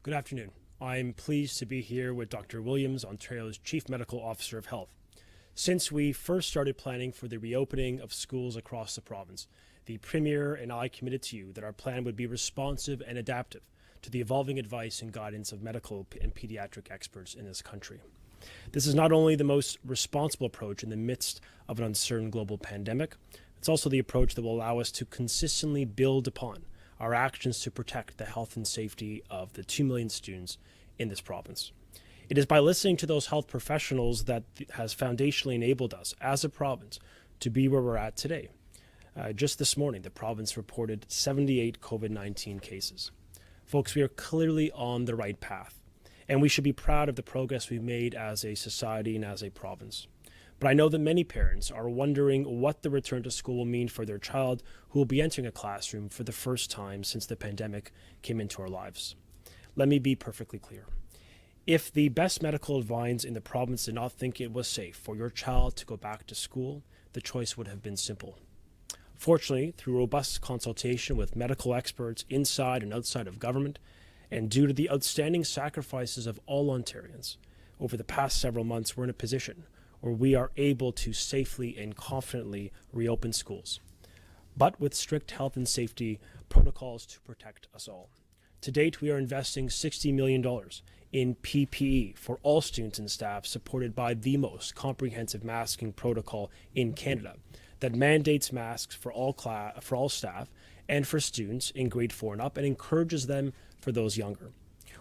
Good afternoon. I'm pleased to be here with Dr. Williams, Ontario's Chief Medical Officer of Health. Since we first started planning for the reopening of schools across the province, the Premier and I committed to you that our plan would be responsive and adaptive to the evolving advice and guidance of medical and pediatric experts in this country. This is not only the most responsible approach in the midst of an uncertain global pandemic, it's also the approach that will allow us to consistently build upon our actions to protect the health and safety of the 2 million students in this province. It is by listening to those health professionals that has foundationally enabled us as a province to be where we're at today. Just this morning, the province reported 78 COVID-19 cases. Folks, we are clearly on the right path, and we should be proud of the progress we've made as a society and as a province. But I know that many parents are wondering what the return to school will mean for their child who will be entering a classroom for the first time since the pandemic came into our lives. Let me be perfectly clear. If the best medical advice in the province did not think it was safe for your child to go back to school, the choice would have been simple. Fortunately, through robust consultation with medical experts inside and outside of government, and due to the outstanding sacrifices of all Ontarians, over the past several months we're in a position where we are able to safely and confidently reopen schools, but with strict health and safety protocols to protect us all. To date, we are investing $60 million in PPE for all students and staff, supported by the most comprehensive masking protocol in Canada that mandates masks for all staff and for students in grade 4 and up, and encourages them for those younger.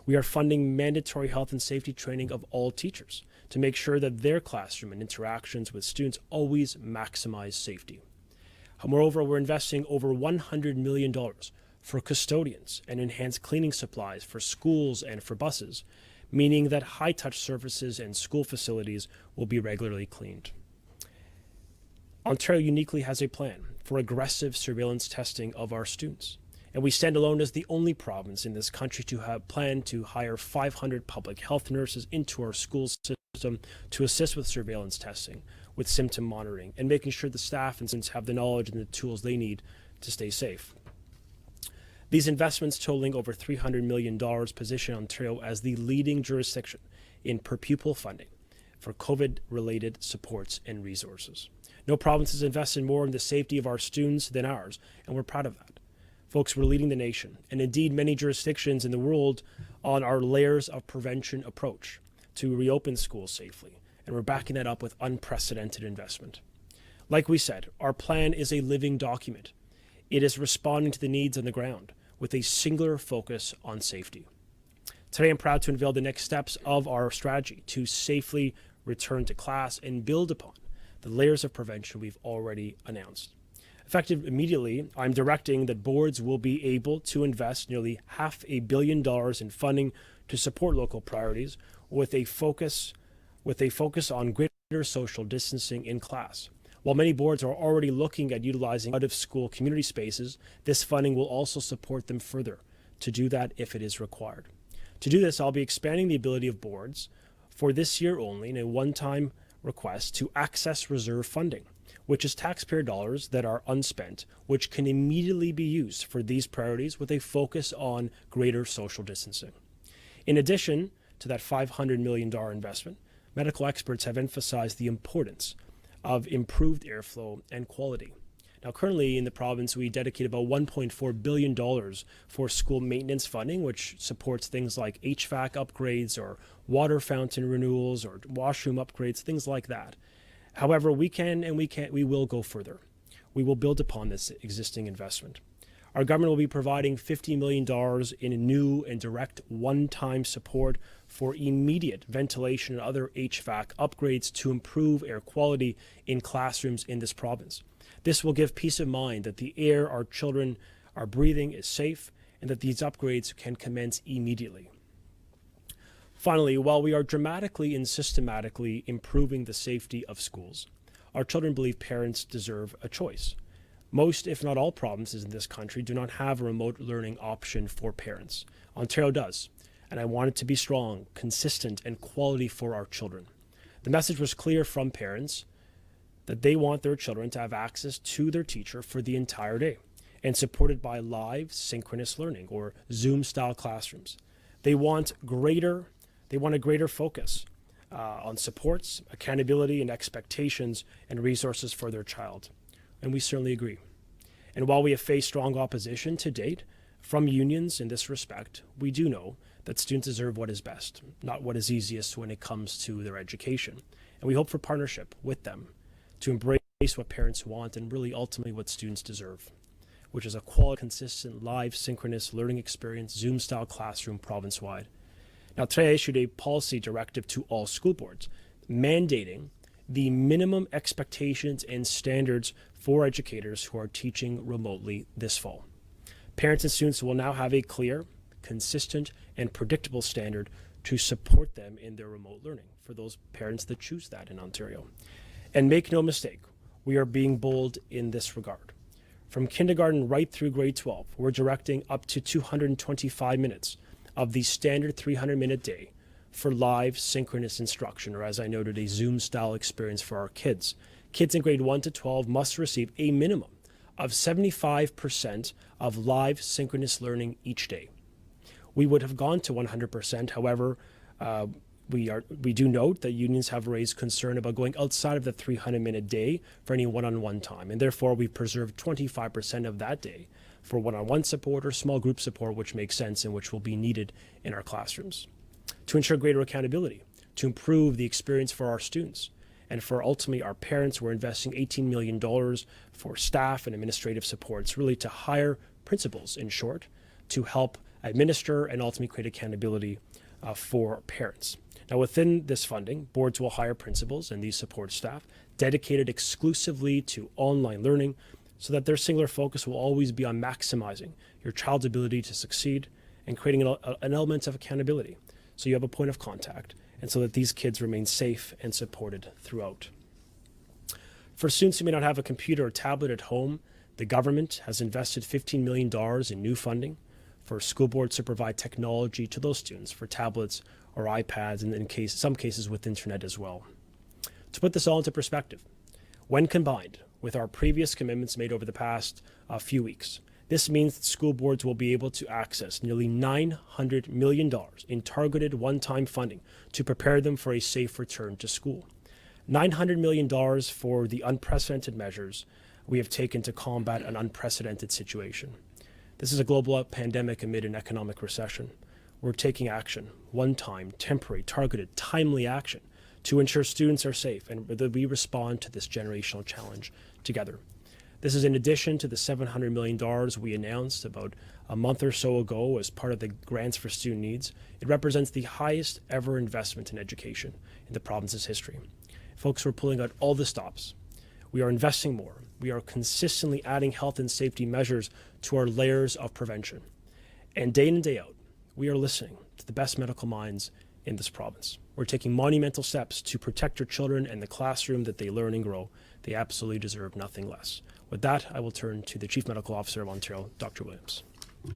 We are funding mandatory health and safety training of all teachers to make sure that their classroom and interactions with students always maximize safety. Moreover, we're investing over $100 million for custodians and enhanced cleaning supplies for schools and for buses, meaning that high-touch surfaces and school facilities will be regularly cleaned. Ontario uniquely has a plan for aggressive surveillance testing of our students, and we stand alone as the only province in this country to have planned to hire 500 public health nurses into our school system to assist with surveillance testing, with symptom monitoring, and making sure the staff and students have the knowledge and the tools they need to stay safe. These investments, totaling over $300 million, position Ontario as the leading jurisdiction in per pupil funding for COVID-related supports and resources. No province has invested more in the safety of our students than ours, and we're proud of that. Folks, we're leading the nation, and indeed many jurisdictions in the world, on our layers of prevention approach to reopen schools safely, and we're backing that up with unprecedented investment. Like we said, our plan is a living document. It is responding to the needs on the ground with a singular focus on safety. Today, I'm proud to unveil the next steps of our strategy to safely return to class and build upon the layers of prevention we've already announced. Effective immediately, I'm directing that boards will be able to invest nearly $500 million in funding to support local priorities with a focus on greater social distancing in class. While many boards are already looking at utilizing out-of-school community spaces, this funding will also support them further to do that if it is required. To do this, I'll be expanding the ability of boards for this year only in a one-time request to access reserve funding, which is taxpayer dollars that are unspent, which can immediately be used for these priorities with a focus on greater social distancing. In addition to that $500 million investment, medical experts have emphasized the importance of improved airflow and quality. Now, currently in the province, we dedicate about $1.4 billion for school maintenance funding, which supports things like HVAC upgrades or water fountain renewals or washroom upgrades, things like that. However, we will go further. We will build upon this existing investment. Our government will be providing $50 million in new and direct one-time support for immediate ventilation and other HVAC upgrades to improve air quality in classrooms in this province. This will give peace of mind that the air our children are breathing is safe and that these upgrades can commence immediately. Finally, while we are dramatically and systematically improving the safety of schools, our children believe parents deserve a choice. Most, if not all, provinces in this country do not have a remote learning option for parents. Ontario does, and I want it to be strong, consistent, and quality for our children. The message was clear from parents that they want their children to have access to their teacher for the entire day and supported by live synchronous learning or Zoom-style classrooms. They want a greater focus on supports, accountability, and expectations and resources for their child. And we certainly agree. And while we have faced strong opposition to date from unions in this respect, we do know that students deserve what is best, not what is easiest when it comes to their education. And we hope for partnership with them to embrace what parents want and really ultimately what students deserve, which is a quality, consistent, live, synchronous learning experience, Zoom-style classroom province-wide. Now, today I issued a policy directive to all school boards mandating the minimum expectations and standards for educators who are teaching remotely this fall. Parents and students will now have a clear, consistent, and predictable standard to support them in their remote learning for those parents that choose that in Ontario. And make no mistake, we are being bold in this regard. From kindergarten right through grade 12, we're directing up to 225 minutes of the standard 300-minute day for live synchronous instruction, or as I noted, a Zoom-style experience for our kids. Kids in grade 1 to 12 must receive a minimum of 75% of live synchronous learning each day. We would have gone to 100%. However, we do note that unions have raised concern about going outside of the 300-minute day for any one-on-one time, and therefore we've preserved 25% of that day for one-on-one support or small group support, which makes sense and which will be needed in our classrooms. To ensure greater accountability, to improve the experience for our students, and for ultimately our parents, we're investing $18 million for staff and administrative supports, really to hire principals, in short, to help administer and ultimately create accountability for parents. Now, within this funding, boards will hire principals and these support staff dedicated exclusively to online learning so that their singular focus will always be on maximizing your child's ability to succeed and creating an element of accountability so you have a point of contact and so that these kids remain safe and supported throughout. For students who may not have a computer or tablet at home, the government has invested $15 million in new funding for school boards to provide technology to those students for tablets or iPads, and in some cases with internet as well. To put this all into perspective, when combined with our previous commitments made over the past few weeks, this means that school boards will be able to access nearly $900 million in targeted one-time funding to prepare them for a safe return to school. $900 million for the unprecedented measures we have taken to combat an unprecedented situation. This is a global pandemic amid an economic recession. We're taking action, one-time, temporary, targeted, timely action to ensure students are safe and that we respond to this generational challenge together. This is in addition to the $700 million we announced about a month or so ago as part of the Grants for Student Needs. It represents the highest ever investment in education in the province's history. Folks, we're pulling out all the stops. We are investing more. We are consistently adding health and safety measures to our layers of prevention. And day in and day out, we are listening to the best medical minds in this province. We're taking monumental steps to protect your children and the classroom that they learn and grow. They absolutely deserve nothing less. With that, I will turn to the Chief Medical Officer of Ontario, Dr. Williams.